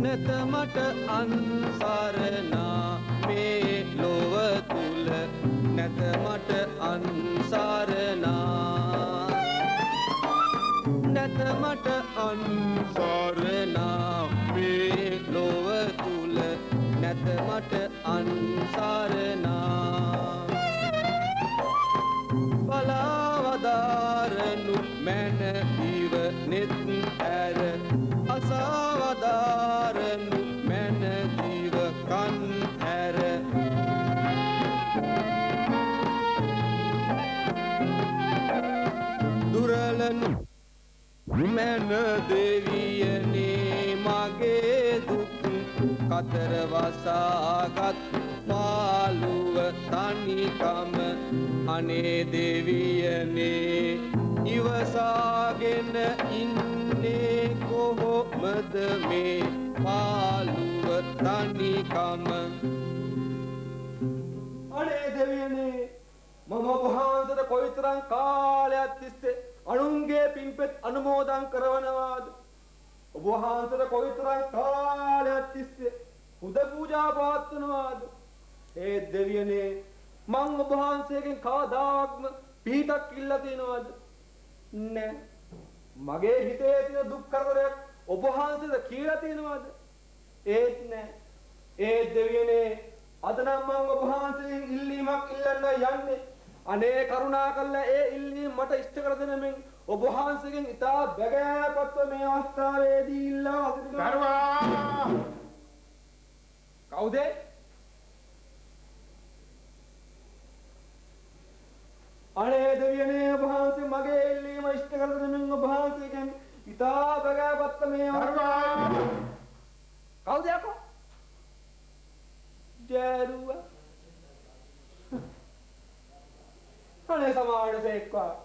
නැතමට අන්සරණා මේ ලොව තුල නැතමට අන්සරණා නැතමට අන්සරණා මේ ලොව තුල නැතමට අන්සරණා බලාවදාරනු මැන දිව නෙත් ඇර අසවදාරනු මැන දිව කන් ඇර දුරලනු මැන දෙවියනේ මගේ දුක් කතර වසාගත් පාළුව තනිකම අනේ දෙවියනේ ඉවසාගෙන ඉන්නේ කොහොමද මේ පාළුව තනිකම අනේ දෙවියනේ මම ඔබ වහන්සේට කොයිතරම් කාලයක් තිස්සේ අනුන්ගේ පින්පෙත් අනුමෝදන් කරවනවාද ඔබ වහන්සේට කොයිතරම් කාලයක් තිස්සේ පුද පූජා පවත්වනවාද ඒ දෙවියනේ මං ඔබ වහන්සේගෙන් කවදාවත්ම පිහිටක් ඉල්ලා තියනවාද නෑ මගේ හිතේ තියෙන දුක් කරදරයක් ඔබ වහන්සේට කියලා තියනවාද ඒත් නෑ ඒ දෙවියනේ අද නම් මං ඔබ වහන්සේගෙන් ඉල්ලීමක් ඉල්ලන්න යන්නේ අනේ කරුණා කළා ඒ ඉල්ලීම මට ඉෂ්ට කර දෙන මෙන් ඔබ වහන්සේගෙන් ඉතා බැගෑපත්ව මේ අවස්ථාවේදී ඉල්ලා දරුවා කවුද අනේ දෙවියනේ ඔබ වහන්සේ මගේ ඉල්ලීම ඉෂ්ට කර දෙන මෙන් ඔබ වහන්සේගෙන් ඉතා බැගෑපත්ව මේ දරුවා කවුද යකෝ දරුවා අනේ සමාවෙන්න සේක්වා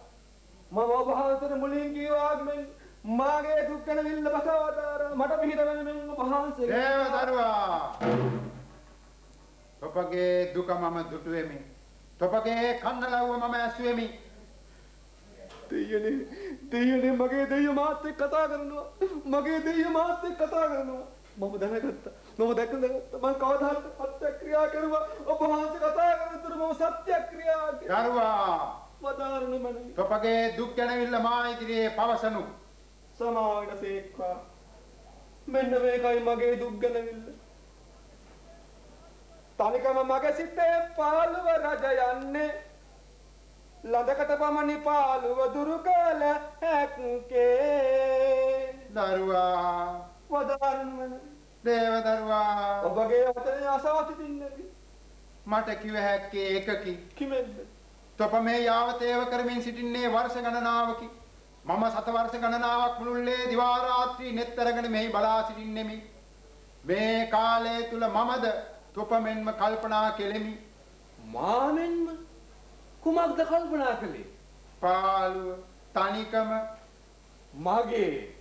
මම ඔබ වහන්සේට මුලින් කිව්වා මෙන් මාගේ දුක් ගැන විල්ල බසවදාර මට පිහිට වෙන මෙන් ඔබ වහන්සේ දේව දරුවා ඔබගේ දුක මම දුටුවෙමි ඔබගේ කන්නලව්ව මම ඇසුවෙමි දෙයියනේ මගේ දෙයිය මාත් එක්ක කතා කරනවා මගේ දෙයිය මාත් එක්ක කතා කරනවා මම දැනගත්තා මම දැක්කම කවදාවත් සත්‍යක්‍රියා කරුවා ඔබ වහන්සේ කතා කරන තුරු මම සත්‍යක්‍රියා දරුවා වදාරනු මනයි ඔබගේ දුක් ගැනවිල්ල මා ඉදිරියේ පවසනු සමාවෙන්න සේක්වා මෙන්න මේකයි මගේ දුක් ගැනවිල්ල තනිකම මගේ සිතේ පාළුව රජ යන්නේ ලඳකට පමණි පාළුව දුරු කළ හැක්කේ දරුවා වදාරනු දේව දරුවා ඔබගේ වචනේ අසවස් සිටින්නේ මට කිව හැක්කේ එකකි කිමෙන්ද තොප මේ යාවතේව කරමින් සිටින්නේ වර්ෂ ගණනාවකි මම සත වර්ෂ ගණනාවක් මුළුල්ලේ දිවා රාත්‍රී net අරගෙන මෙහි බලා සිටින්නෙමි මේ කාලය තුල මමද තොප මෙන්ම කල්පනා කෙලෙමි මානෙන්ම කුමක්ද කල්පනා කළේ පාළුව තනිකම මගේ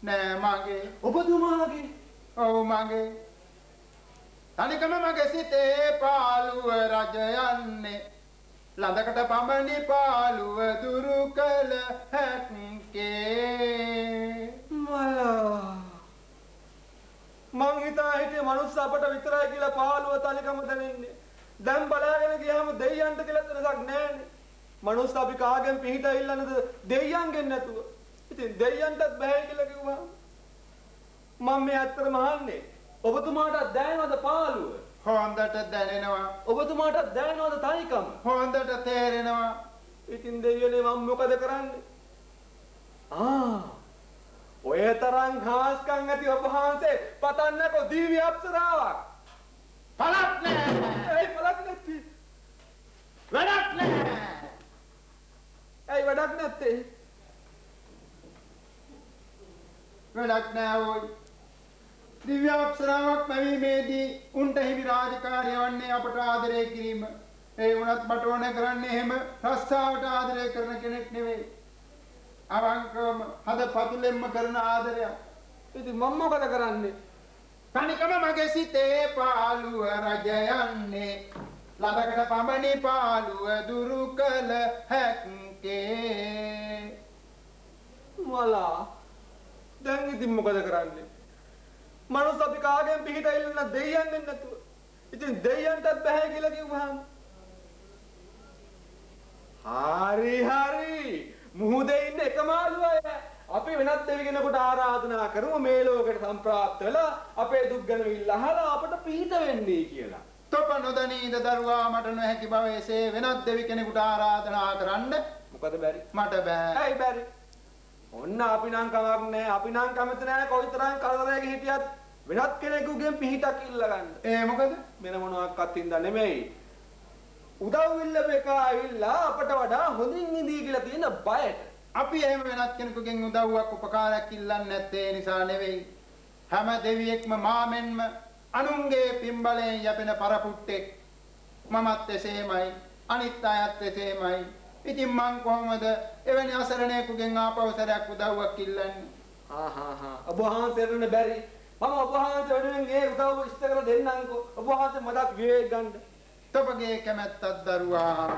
නෑ මගේ ඔබතුමාගේ ඔව් මගේ තනිකම මගේ සිතේ පාළුව රජ යන්නේ ලඳකට පමණි පාළුව දුරු කළ හැක්කේ මලා මං හිතා හිටියේ මනුස්ස අපට විතරයි කියලා පාළුව තනිකම දැනෙන්නේ දැන් බලාගෙන ගියාම දෙයියන්ට කියලා දෙනසක් නැහැනේ මනුස්ස අපි කාගෙන් පිහිට ඉල්ලන්නද දෙයියන්ගෙන් නැතුව ඉතින් දෙයියන්ටත් බෑ කියලා කිව්වා මම මේ ඇත්තටම අහන්නේ ඔබතුමාට දැනෙනවද පාළුව හොඳට දැනෙනවා ඔබතුමාට දැනෙනවද තනිකම හොඳට තේරෙනවා ඉතින් දෙවියනේ මම මොකද කරන්නේ ඔය තරම් හාස්කම් ඇති ඔබ වහන්සේ පතන්නකෝ දිව්‍ය අප්සරාවක්. පළක් නෑ. ඒයි පළක් නැති. වැඩක් නෑ. ඒයි වැඩක් නැත්තේ. වැඩක් නෑ ඕයි. දිව්‍ය අප්සරාවක් ලැබීමේදී උන්ට හිමි රාජකාරිය වන්නේ අපට ආදරය කිරීම. ඒ වුණත් මට ඕන කරන්නේ එහෙම රස්සාවට ආදරය කරන කෙනෙක් නෙවෙයි. අවංකවම හද පතුලෙන්ම කරන ආදරයක්. ඉතින් මම මොකද කරන්නේ? තනිකම මගේ සිතේ පාළුව රජයන්නේ ළඟකට පමණි පාළුව දුරු කළ හැක්කේ. මලා දැන් ඉතින් මොකද කරන්නේ? මනුස්ස අපි කාගෙන් පිහිට ඉල්ලන දෙයියන්ගෙන් නැතුව. ඉතින් දෙයියන්ටත් බෑ කියලා කිව්වහම. හරි. මුහුදේ ඉන්න එකම අලුවය. අපි වෙනත් දෙවි කෙනෙකුට ආරාධනා කරමු මේ ලෝකෙට සම්ප්‍රාප්ත වෙලා අපේ දුක් ගැන විල්ලහලා අපට පිහිට වෙන්නේ කියලා. තොප නොදනීද දරුවා මට නොහැකි බව එසේ වෙනත් දෙවි කෙනෙකුට ආරාධනා කරන්න. මොකද බැරි? මට බෑ. ඇයි බැරි? ඔන්න අපි නම් කමක් නැහැ. අපි නම් කැමති නැහැ කොයිතරම් කලවරයක හිටියත් වෙනත් කෙනෙකුගෙන් පිහිටක් ඉල්ල ගන්න. ඒ මොකද? වෙන මොනවාක්වත් හින්දා නෙමෙයි. උදව් ඉල්ලපේකා ඉල්ලා අපට වඩා හොඳින් ඉඳී කියලා තියෙන බයට. අපි එහෙම වෙනත් කෙනෙකුගෙන් උදව්වක් උපකාරයක් ඉල්ලන්නේ නැත්තේ නිසා නෙවෙයි. හැම දෙවියෙක්ම මාමෙන්ම අනුන්ගේ පින්බලයෙන් යැපෙන පරපුට්ටෙක්. මමත් එසේමයි. අනිත් අයත් එසේමයි. ඉතින් මං කොහොමද එවැනි අසරණයෙකුගෙන් ආපෞසරයක් උදව්වක් ඉල්ලන්නේ? ඔබ වහන්සේට බැරි. මම ඔබ වහන්සේ වෙනුවෙන් ඒ උදව්ව ඉෂ්ට කරලා දෙන්නම්කෝ. ඔබ වහන්සේ මදක් විවේක ගන්න. තොපගේ කැමැත්තක් දරුවා.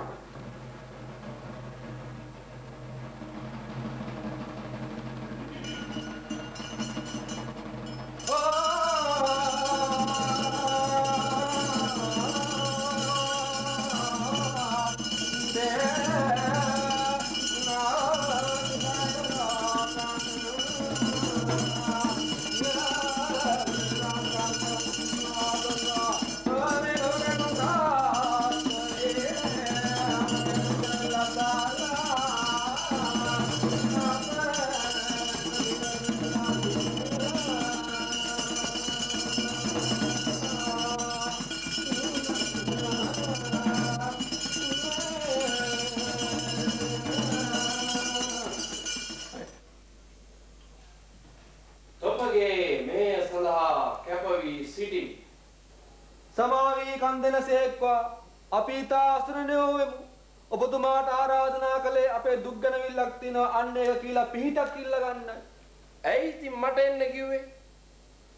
සමාවී කන්දෙනසේක්වා අපි තා අසරණයෝ වෙමු. ඔබතුමාට ආරාධනා කළේ අපේ දුක් ගැන විල්ලක් තියනවා අන්න ඒක කියලා පිහිටක් ඉල්ල ගන්නයි. ඇයි ඉතින් මට එන්න කිව්වේ?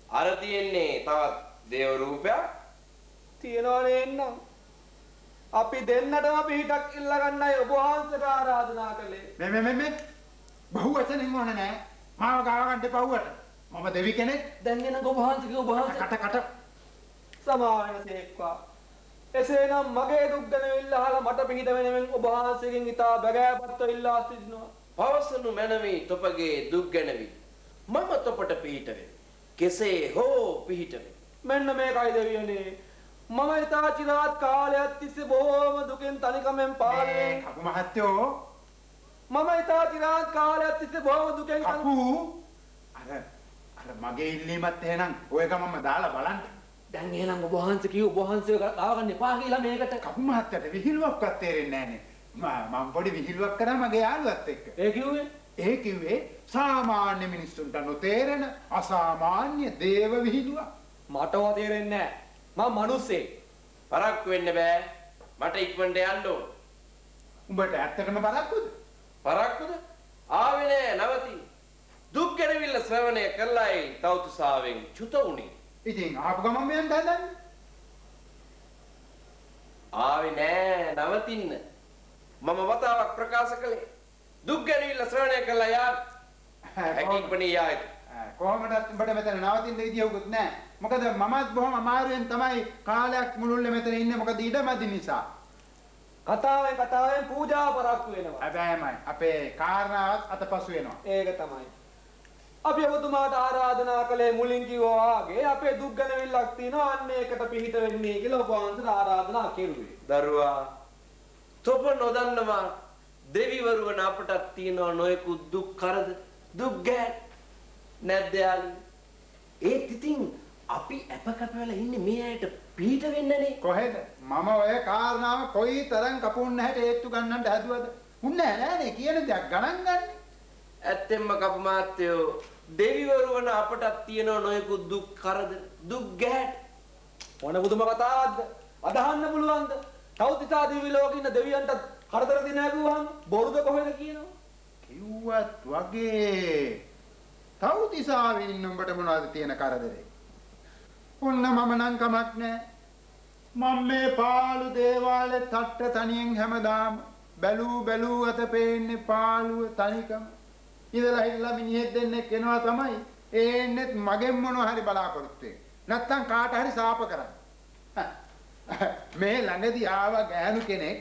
අර තියෙන්නේ තවත් දේව රූපයක් තියනවනේ එන්නම්. අපි දෙන්නටම පිහිටක් ඉල්ල ගන්නයි ඔබ වහන්සේට ආරාධනා කළේ. මේ බහුවචනින් ඕනේ නෑ. මාව ගාව ගන්න දෙපව්වට. මම දෙවි කෙනෙක්. දැන් එන ඔබ වහන්සේ ඔබ වහන්සේ කට සමාවෙනසේක්වා. එසේනම් මගේ දුක් ගැන විල්ලහලා මට පිහිට වෙනවෙන් ඔබ වහන්සේගෙන් ඉතා බැගෑපත්ව ඉල්ලා සිටිනවා. පවසනු මැනවි තොපගේ දුක් ගැනවි. මම තොපට පිහිට වෙමි. කෙසේ හෝ පිහිට වෙමි. මෙන්න මේකයි දෙවියනේ. මම ඉතා චිරාත් කාලයක් තිස්සේ බොහෝම දුකෙන් තනිකමෙන් පාළුවෙන් කපු මහත්තයෝ මම ඉතා චිරාත් කාලයක් තිස්සේ බොහෝම දුකෙන් කපු අර මගේ ඉල්ලීමත් එහෙනම් ඔය ගමම දාලා බලන්න. දැන් එහෙනම් ඔබ වහන්සේ කිව්ව ඔබ වහන්සේ ගාව ගන්න එපා කියලා මේකට. කපු මහත්තයට විහිළුවක්වත් තේරෙන්නේ නැහනේ. මම පොඩි විහිළුවක් කරා මගේ යාළුවත් එක්ක. ඒ කිව්වේ සාමාන්‍ය මිනිස්සුන්ට නොතේරෙන අසාමාන්‍ය දේව විහිළුවක්. මටව තේරෙන්නේ නැහැ. මම මිනිස්සෙක්. පරක්කු වෙන්න බෑ. මට ඉක්මනට යන්න ඕන. උඹට ඇත්තටම පරක්කුද? පරක්කුද? ආවේ නෑ නවතින්. දුක් ගැනවිල්ල ශ්‍රවණය කළායි තවුතුසාවෙන් චුත උනේ. ඉතින් ආපු ගමන් මෙයන් හදන්නේ. ආවේ නෑ නවතින්න. මම වතාවක් ප්‍රකාශ කළේ. දුක් ගැනවිල්ල ශ්‍රවණය කළා යා. හැකියිපණී යායි. කොහොමදත් උඹට මෙතන නවතින්න විදියකුත් නෑ. මොකද මමත් බොහොම අමාරුවෙන් තමයි කාලයක් මුළුල්ලේ මෙතන ඉන්නේ. මොකද ඉඩමැදි නිසා. කතාවෙන් පූජා පරක්කු වෙනවා. හැබැයිමයි අපේ කාරණාවත් අතපසු වෙනවා. ඒක තමයි. අපි ඔබතුමාට ආරාධනා කළේ මුලින් කිව්වා වගේ අපේ දුක් ගැනවිල්ලක් තියෙනවා අන්න ඒකට පිහිට වෙන්නේ කියලා ඔබ වහන්සේට ආරාධනා කෙරුවේ. දරුවා තොප නොදන්නවා දෙවිවරු වන අපටත් තියෙනවා නොයෙකුත් දුක් කරද දුක් ගැට. නැද්ද යාළුවනේ? ඒත් ඉතින් අපි අප කැපවලා ඉන්නේ මේ ඇයට පිට වෙන්නනේ. කොහෙද? මම ඔය කාරණාව කොයි තරම් කපුන් නැහැට ඒත්තු ගන්නට හැදුවද? උන්නේ නෑනේ කියන දෙයක් ගණන් ගන්න. ඇත්තෙන්ම කපු මාත්‍යෝ දෙවිවරු වන අපටත් තියෙන නොයෙකුත් දුක් කරදර දුක් ගැහැට. මොන බුදුම කතාවක්ද? අදහන්න පුළුවන්ද? තවතිසා දිවි ලෝකේ ඉන්න දෙවියන්ට කරදර දෙන ඇගුවාම බොරුද කොහෙද කියනවා? කිව්වත් වගේ තවතිසාවේ ඉන්න උඹට මොනවද තියෙන කරදරේ? ඔන්න මම නම් කමක් නෑ. මම මේ පාළු දේවාලේ තට්ට තනියෙන් හැමදාම බැලූ අත පේන්නේ පාළුව තනිකම. ඉඳලා හිටලා මිනිහෙක් දෙන්නෙක් එනවා තමයි. ඒ එන්නෙත් මගෙන් මොනවා හරි බලාපොරොත්තු වෙන්නේ. නැත්තම් කාට හරි සාප කරන්න. මේ ළඟදී ආවා ගෑනු කෙනෙක්.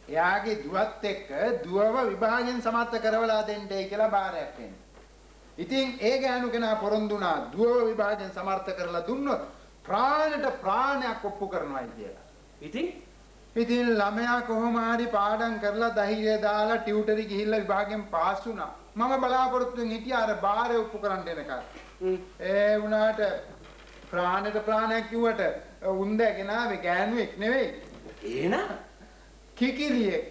එයාගේ දුවත් එක්ක දුවව විභාගයෙන් සමර්ථ කරවලා දෙන්නයි කියලා බාරයක් එන්නේ. ඉතින් ඒ ගෑනු කෙනා පොරොන්දු වුණා දුවව විභාගයෙන් සමර්ථ කරලා දුන්නොත් ප්‍රාණයට ප්‍රාණයක් ඔප්පු කරනවායි කියලා. ඉතින් ළමයා කොහොම හරි පාඩම් කරලා දහිරේ දාලා ටියුටරි ගිහිල්ලා විභාගයෙන් පාස් වුණා. මම බලාපොරොත්තුෙන් හිටියා අර බාරේ ඔප්පු කරන්න එනකල්. ඒ වුණාට ප්‍රාණයට ප්‍රාණයක් කිව්වට උන්දගෙන ආවේ ගෑනුවෙක් නෙවෙයි. එහෙනම් කිකිලියෙක්.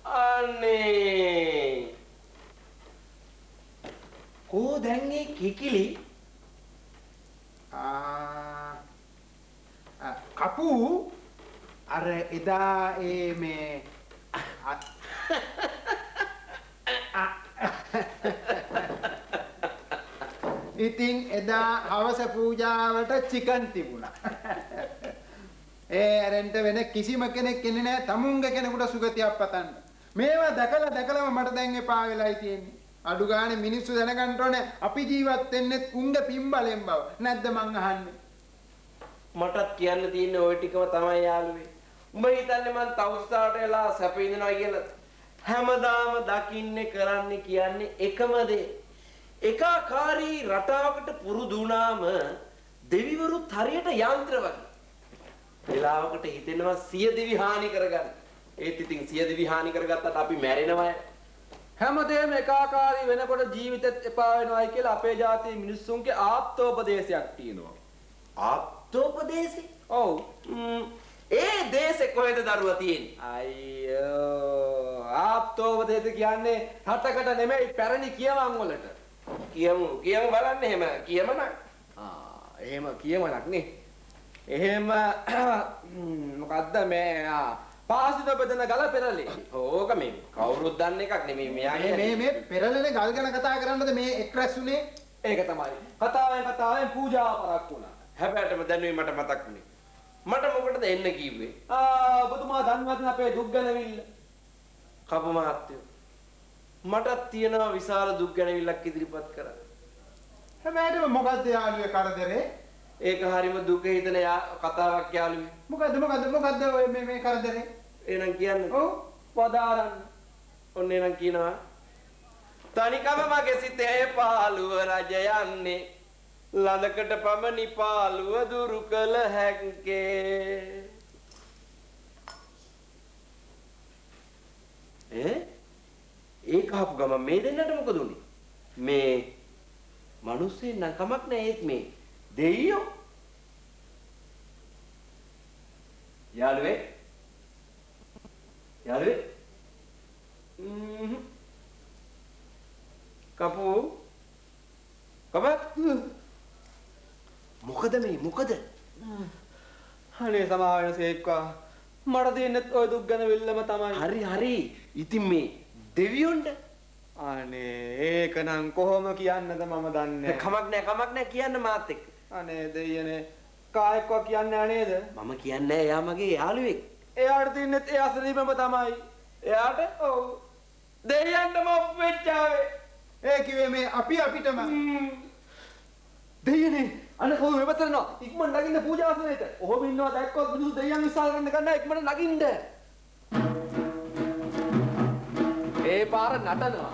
අනේ කෝ දැන් මේ කිකිලි කපු අර එදා ඒ මේ ඉතින් එදා හවස පූජාවට චිකන් තිබුණා. ඒ ඇරෙන්ට වෙන කිසිම කෙනෙක් ඉන්නේ නැහැ තමුන්ගේ කෙනෙකුට සුගතියක් පතන්න. මේවා දැකලම මට දැන් එපා වෙලායි තියෙන්නේ. අඩු ගානේ මිනිස්සු දැනගන්න ඕනේ අපි ජීවත් වෙන්නේ උංග පිම්බලෙන් බව. නැද්ද මං අහන්නේ? මටත් කියන්න තියෙන්නේ ওই ටිකම තමයි යාළුවේ. උඹ හිතන්නේ මං තවුස්සාට වෙලා සැප විඳිනවා කියලා? හැමදාම දකින්නේ කරන්නේ කියන්නේ එකම දේ. ඒකාකාරී රටාවකට පුරුදු වුණාම දෙවිවරුත් හරියට යන්ත්‍ර වගේ. වෙලාවකට හිතෙනවා සිය දිවි හානි කරගන්න. ඒත් ඉතින් සිය දිවි හානි කරගත්තට අපි මැරෙනවා. හැමදේම එකාකාරී වෙනකොට ජීවිතෙත් එපා වෙනවායි කියලා අපේ ජාතියේ මිනිස්සුන්ගේ ආප්තෝපදේශයක් තියෙනවා. ආප්තෝපදේශේ? ඔව්. ඒ දේශේ කොහෙද දරුවා තියෙන්නේ? අයියෝ ආප්තෝපදේශ කියන්නේ රටකට නෙමෙයි පැරණි කියමන් වලට. කියමු බලන්න එහෙම කියමනක්. එහෙම කියමනක් නේ. එහෙම මොකද්ද මේ පාසින බෙදන ගල පෙරලි. ඕක මේ කවුරුත් දන්න එකක් නෙමෙයි මෙයාගේ. මේ පෙරලෙන ගල් ගැන කතා කරන්නද මේ එක් රැස් උනේ? ඒක තමයි. කතාවෙන් පූජාව පරක් වුණා. හැබැයිටම දැනුයි මට මතක් වුණේ. මට මොකටද එන්න කිව්වේ? ඔබතුමා දන්නවද අපේ දුක් ගැනවිල්ල? කපු මහත්තයෝ. මටත් තියෙනවා විශාල දුක් ගැනවිල්ලක් ඉදිරිපත් කරන්න. හැබැයිටම මොකද්ද යාළුවේ කරදරේ? ඒක හරිම දුක හිතන කතාවක් යාළුවේ. මොකද්ද ඔය මේ කරදරේ? එහෙනම් කියන්න. ඔව් පදාරන්න. ඔන්න එහෙනම් කියනවා. තනිකම මගේ සිතේ පාළුව රජ යන්නේ ලඳකට පමණි පාළුව දුරු කළ හැක්කේ. ඒක ආපු ගමන් මේ දෙන්නට මොකද උනේ? මේ මිනිස්සෙන් නම් කමක් නැහැ ඒත් මේ දෙයියෝ යාළුවේ කපු මොකද අනේ සමා වෙනසේක්වා මට දෙන්නෙත් ඔය දුක් ගැන විල්ලම තමයි. හරි ඉතින් මේ දෙවියොන්ට අනේ ඒක නම් කොහොම කියන්නද මම දන්නේ කමක් නැහැ කියන්න මාත් එක්ක. අනේ දෙයියනේ කායක්වා කියන්නේ නේද? මම කියන්නේ එයා මගේ යාළුවෙක්. එයාට තින්නෙත් ඒ අසනීපම තමයි. එයාට ඔව් දෙයියන්ටම ඔප්පෙච්චාවේ. ඒ කිව්වේ මේ අපිටම දෙයියනේ අනේ කොහොම මෙපතරනවා ඉක්මන නගින්න පූජාසනෙට. ඔහොම ඉන්නවා දැක්කොත් මිනිස්සු දෙයියන් විශ්වාස කරන්න ගන්නවා ඉක්මන නගින්න. ඒ පාර නටනවා.